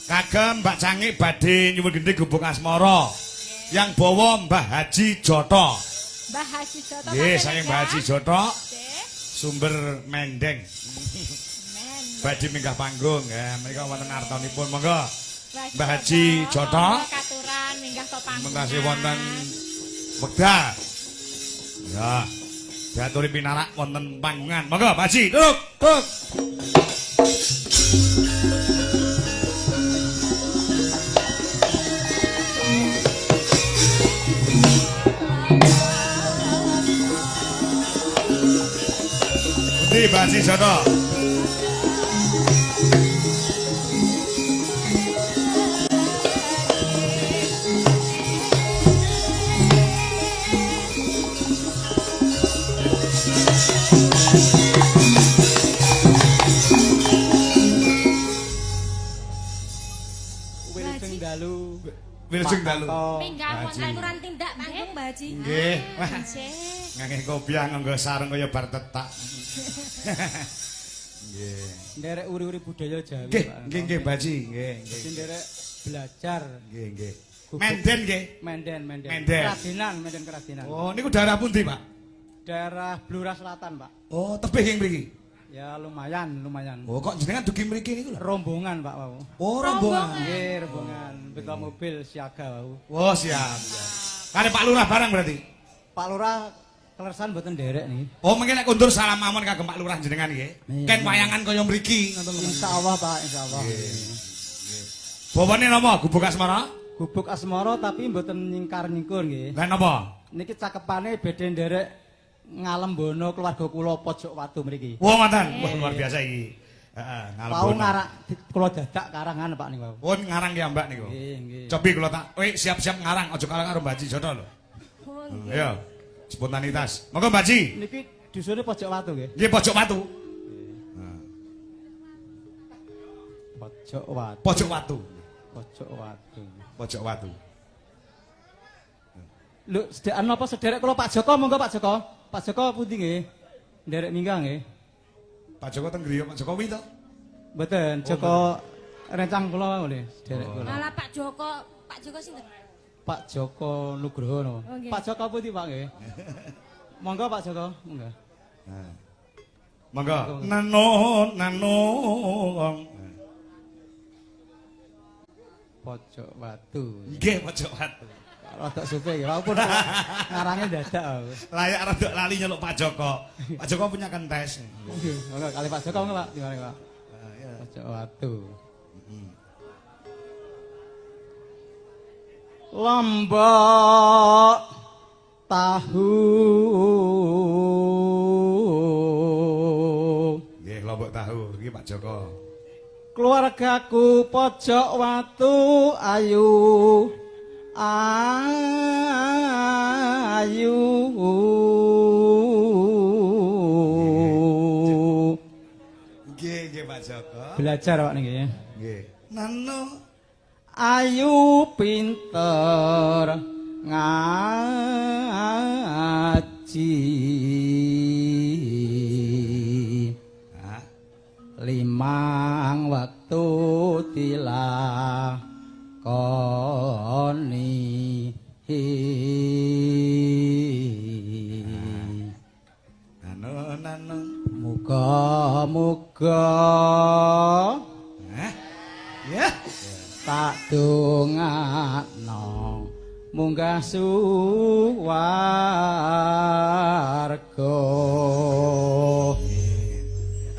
Kagem Mbak Canggih badhe nyuwun gede gubuk asmara. Yang bawa Mbah Haji Joto. Mbah Haji Joto. Nggih, saking Mbah Haji Joto. Sumber Mendeng. Badhe minggah panggung ya, menika wonten artanipun. Monggo. Mbah Haji Joto. Katuran minggah ke panggung. Mengasih wonten wekdal. Ya. Diaturi pinarak wonten panggungan. Monggo, Pak Haji, duduk. Pundi Pak Haji Joto? Wilujeng dalu. Minggah wonten Aturan tindak panggung Mbah Haji. Nggih. Wah. Ngangge kopiah nganggo sarung kaya bar tetak. Nggih. Nderek uri-uri budaya Jawi. Nggih, Mbah Haji. Nggih. Nderek belajar. Nggih. Menden nggih. Menden. Menden Keradenan. Oh, niku daerah pundi, Pak? Daerah Blora Selatan, Pak. Oh, tebih ing mriki. Ya lumayan. Oh, kok jenengan dugi mriki niku lho? Rombongan, Pak wau. Oh, rombongan. Nggih, rombongan. Beto mobil siaga wau. Oh, siap. Kare Pak Lurah barang berarti. Pak Lurah kelersan mboten nderek niki. Oh, mungkin nek kondur salam mawon kagem Pak Lurah jenengan nggih. Ken wayangan kaya mriki ngoten lho. Insyaallah, Pak, insyaallah. Bawane napa? Gubuk asmara? Gubuk asmara tapi mboten nyingkar-nyingkur nggih. Lah napa? Niki cakepane bedhe nderek ngalembono keluarga kula pojok watu mriki. Wah, ngoten. Wah, luar biasa iki. Heeh, Wau ngarak kula dadak karangan Pak niku. Oh, ngarang ya Mbak niku. Nggih, nggih. Cobi kula tak, siap-siap ngarang aja kalah karo Mbak Haji Joto lho. Oh, Ayo. Spontanitas. Monggo Mbak Haji. Niki dusune pojok watu nggih. Nggih, pojok watu. Pojok watu. Pojok watu. Pojok watu. Pojok watu. Lho, sedekan napa sederek kula Pak Joko, monggo Pak Joko. Pak Joko pundi nggih? Nderek minggah nggih. Pak Joko teng griya Pak Jokowi to? Mboten, Joko rencang kula nggih, sederek kula. Malah Pak Joko sinten? Pak Joko Nugroho no. Okay. Pak Joko pundi Pak nggih? Monggo Pak Joko, monggo. Nah. Monggo. Nano. Pojok watu. Nggih, pojok watu. Rodok supe nggih, walaupun ngarange dadak aku. Layak rodok lali nyeluk Pak Joko. Pak Joko punya kentes. Nggih, monggo kali Pak Joko monggo Pak, dimana Pak? Pojok watu. Lombok tahu. Nggih, lombok tahu iki Pak Joko. Keluargaku pojok watu ayu. Ayu. Nggih, Pak Joko. Belajar Pak niki ya. Nggih. Nano ayu pinter ngaji. Limang waktu tilakoni. Nano. Muga-muga Ya. tak dongakno munggah suwarga.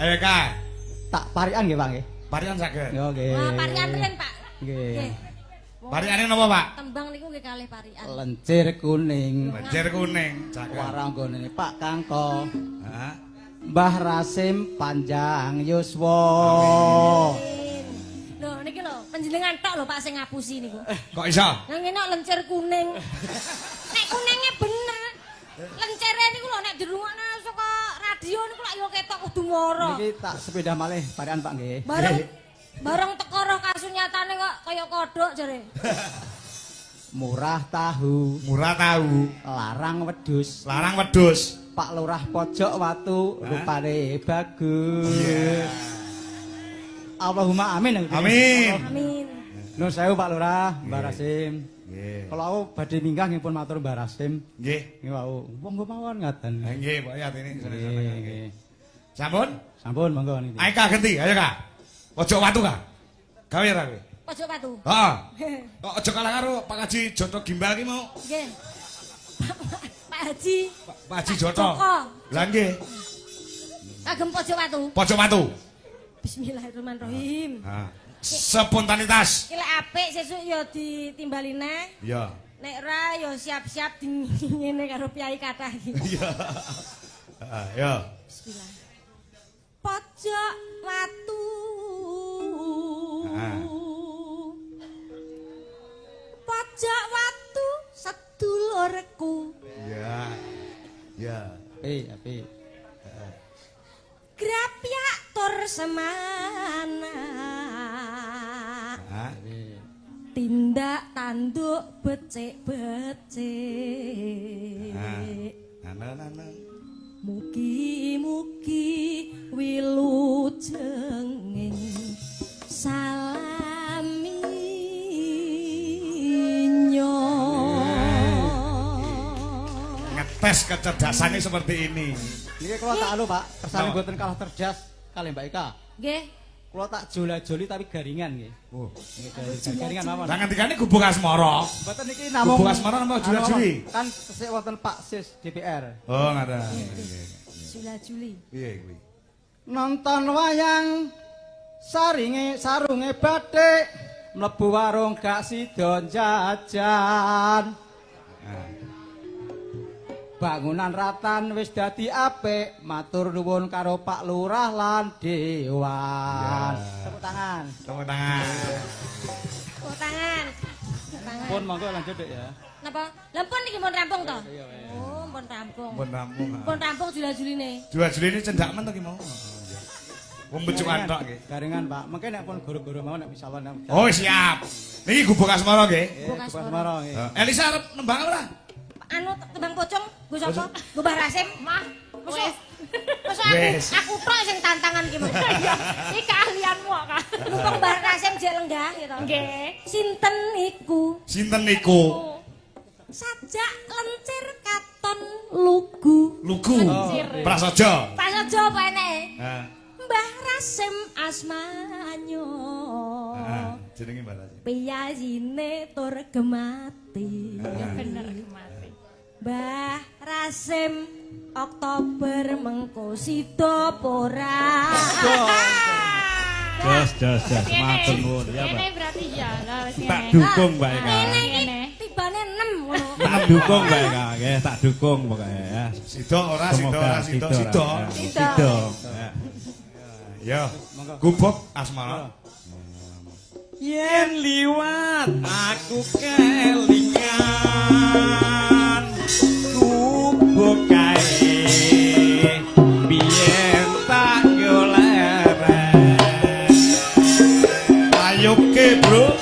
Ayo Kak. Tak parikan nggih Pak nggih. Parian saged. Yo nggih. Wah, parian ren Pak. Nggih. Pariane napa, Pak? Tembang niku nggih kalih parian. Lencir kuning. Lencir kuning. Waranggone Pak Kangko. Heeh. Mbah Rasim panjang yuswa. Lho niki lho, panjenengan tok lho Pak sing ngapusi niku. Kok iso? Nang ngene lencir kuning. Nek kuningnya bener. Lencere niku lho nek dirungokno saka radio niku lak yo ketok kudu moro. Niki tak sepeda malih parian Pak nggih. Bareng teko roh kasunyatane kok kaya kodhok jare. Murah tahu, larang wedhus. Pak Lurah pojok watu rupane bagus. Allahumma amin. Amin. Nuwun sewu Pak Lurah, Mbah Rasim. Nggih. Kalau aku badhe minggah nggih pun matur Mbah Rasim. Nggih. Nggih wau. Monggo mawon ngaten. Nggih, Pak Yatini. Nggih. Sampun? Sampun monggo niki. Ayo Kak ganti, ayo Kak. Pojok watu Kak. Gawe ra kowe? Pojok watu. Heeh. Kok aja kalah karo Pak Haji Joto Gimbal ki mau. Nggih. Pak Haji. Pak Haji Joto. Lah nggih. Kagem pojok watu. Pojok watu. Bismillahirrahmanirrahim. Spontanitas. Ki lek apik sesuk ya ditimbali neh. Iya. Nek ora ya siap-siap ngene karo piyai kathah iki. Iya. Ya. Bismillah. Pojok watu. Pojok watu sedulurku. Iya. Ya. Apik. Grapyak tur semana. Tindak tanduk becik-becik. Mugi-mugi wilujenging salaminyo. Ngetes kecerdasannya seperti ini. Niki kula tak anu Pak, kersane mboten kalah cerdas kalih Mbak Ika. Nggih. Kula tak jola-joli tapi garingan nggih. Oh, garingan mawon. Lah ngendikane gubuk asmara. Mboten niki namung gubuk asmara napa jola-joli? Kan sesuk wonten Pak Sis DPR. Oh, ngaten. Jola-joli. Piye kuwi? Nonton wayang sarunge bathik mlebu warung gak sida jajan. Bangunan ratan wis dadi apik, matur nuwun karo Pak Lurah lan Dewan. Tepuk tangan. Tepuk tangan. Tepuk tangan. Pun monggo lanjut Dek ya. Napa? Lah pun iki mun rampung to? Oh, pun rampung. Pun rampung jula-juline. Jula-juline cendak men to ki mau. Wong becukan tok nggih. Garingan Pak, mengke nek pun guru-guru mau nek misalnya. Oh, siap. Niki gubuk asmara nggih. Gubuk asmara nggih. Elisa arep nembang ora? Anu tembang pocong, Gus sapa? Gus Mbah Rasim. Mah, wis. Aku tok sing tantangan iki. Iki keahlianmu kok, Kak. Numpang Mbah Rasim jek lenggah ya to. Nggih. Sinten niku? Sajak lencir katon lugu. Prasaja. Prasaja apa eneke? Mbah Rasim asmanyo. Jenenge Mbah Rasim. Piyayine tur gemati. Ya bener gemati. Mbah Rasim Oktober mengko sida ora. Jos. Matur nuwun ya, Pak. Ini berarti ya. Tak dukung, Mbak Eka. Ini tibane 6 ngono. Tak dukung, Mbak Eka. Nggih, tak dukung pokoke ya. Sida ora. Ya, gubuk asmara. Yen liwat aku kelingan gubuk kae biyen tak goleren. Ayo ke, Bro.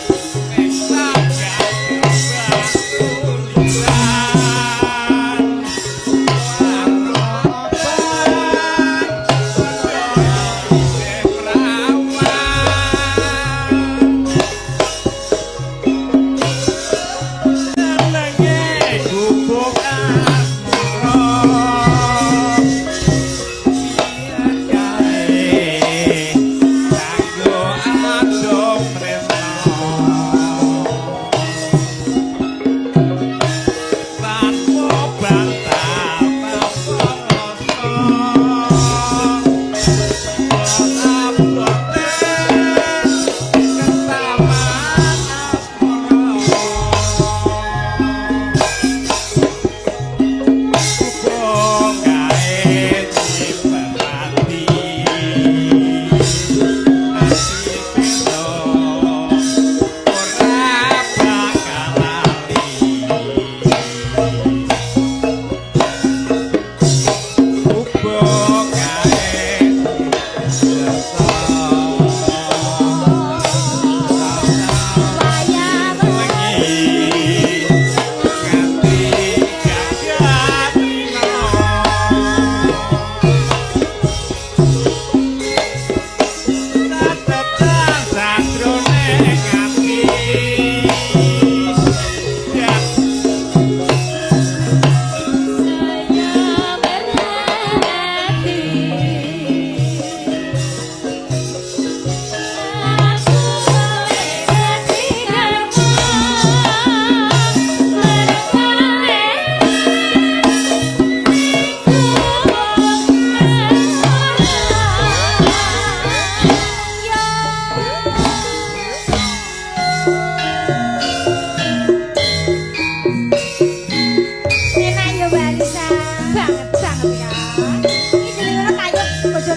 La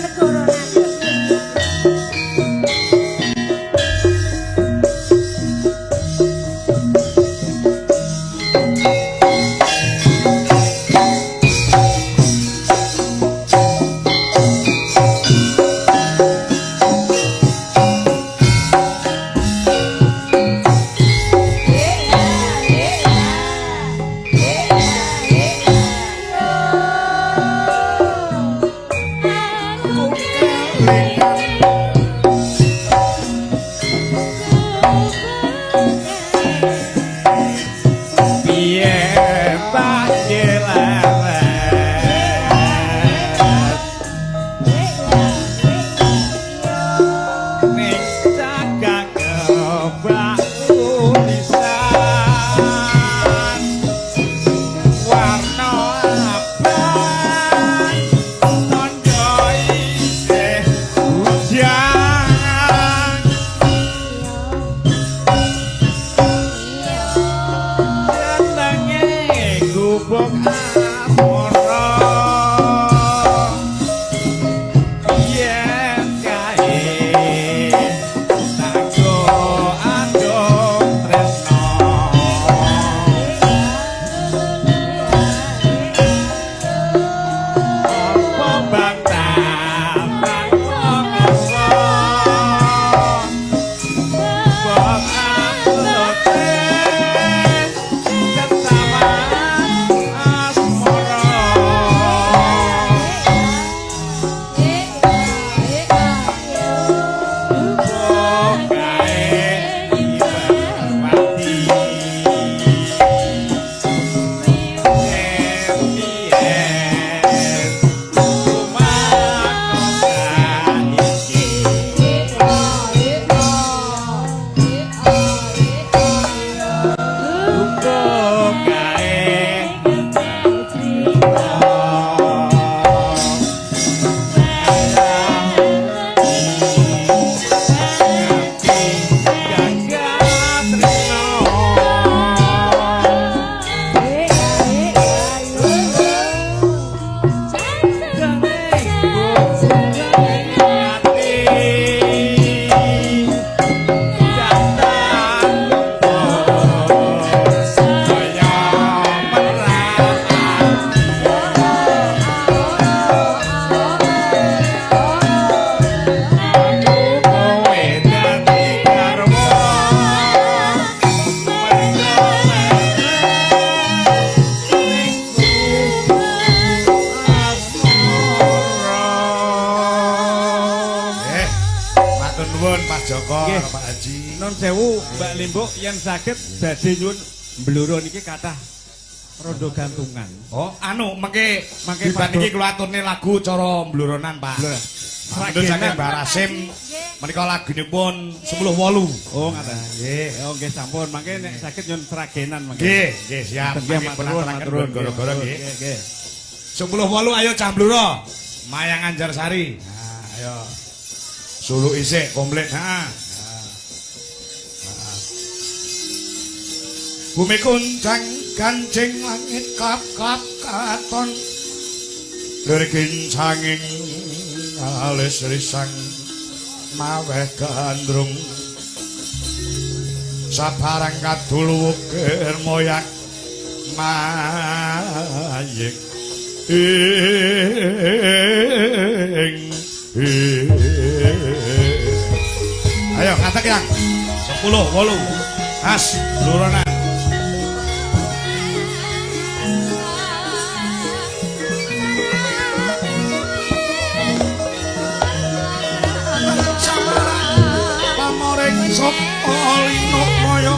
Bojonegoro nanti. Yen saged badhe nyuwun mbloro niki kathah rondo gantungan. Oh, anu mengke niki kula aturne lagu cara mbloronan, Pak. Saking Mbak Rasim menika lagunipun 10:08. Oh, ngaten. Nggih. Oh, nggih sampun. Mangke nek saged nyuwun sragenan mangke. Nggih, siap. Matur gara-gara nggih. Nggih. 10:08 ayo cah mbloro. Mayang Anjarsari. Nah, ayo. Sulu isik komplit. Heeh. Bumi kuncang kancing langit klap-klap katon Lirgin canging alis risang maweh gandrung Sabarang kadul wukir moyak mayik Ayo katak yang 10:08 As luronan Sok olino moyo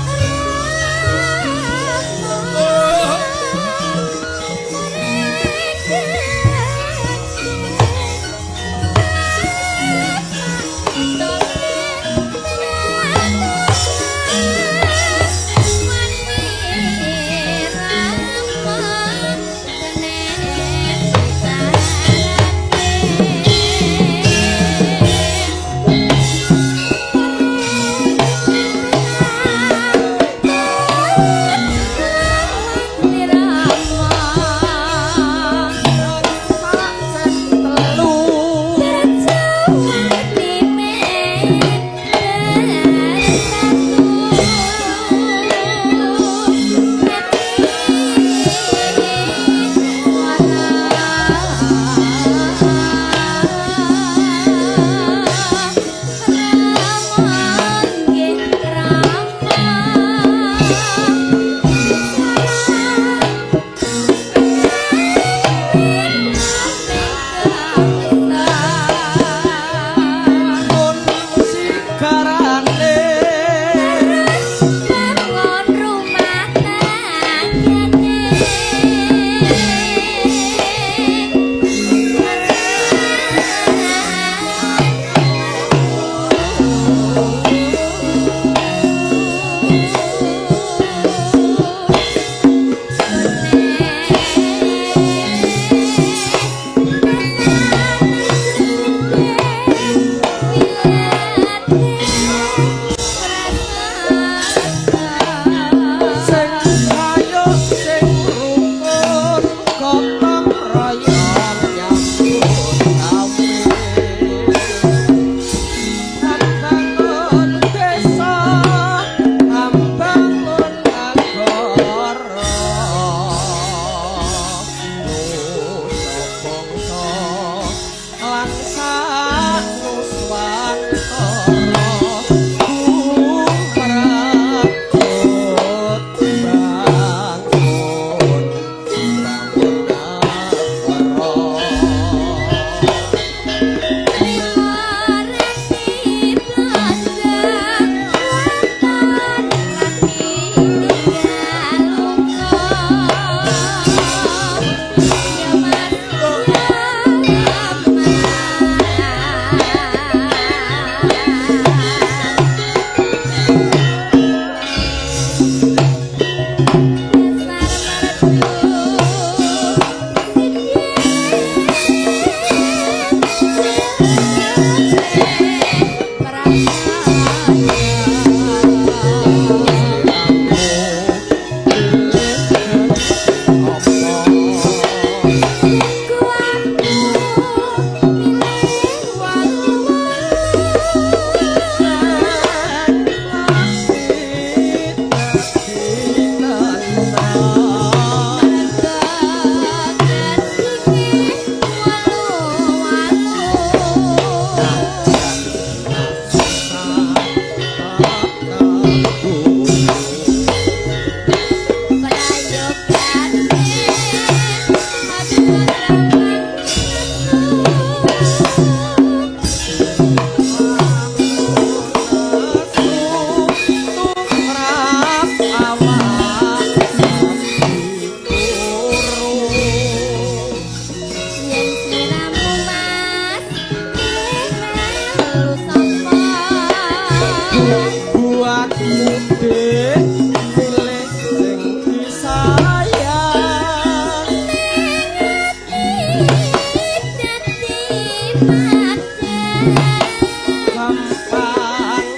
gampang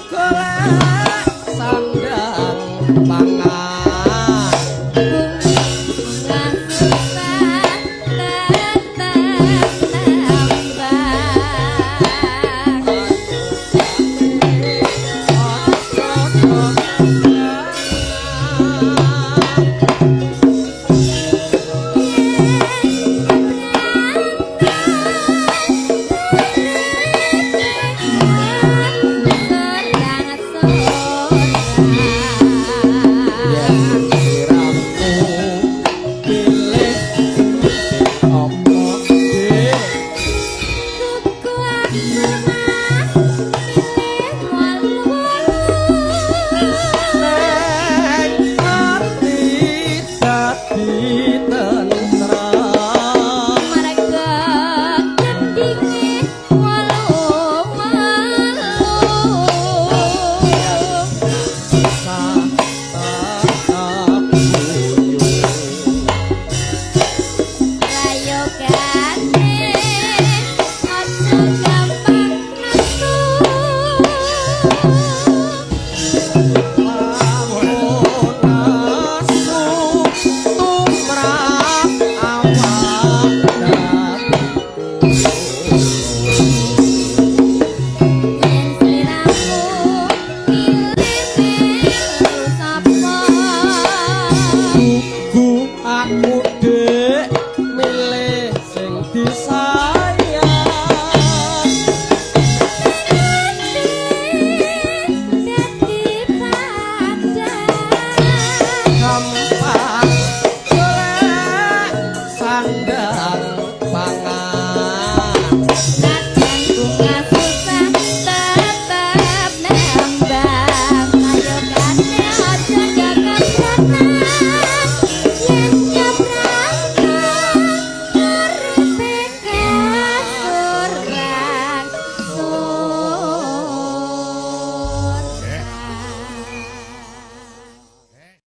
golek sandang pangan bunga susah tetep Kuat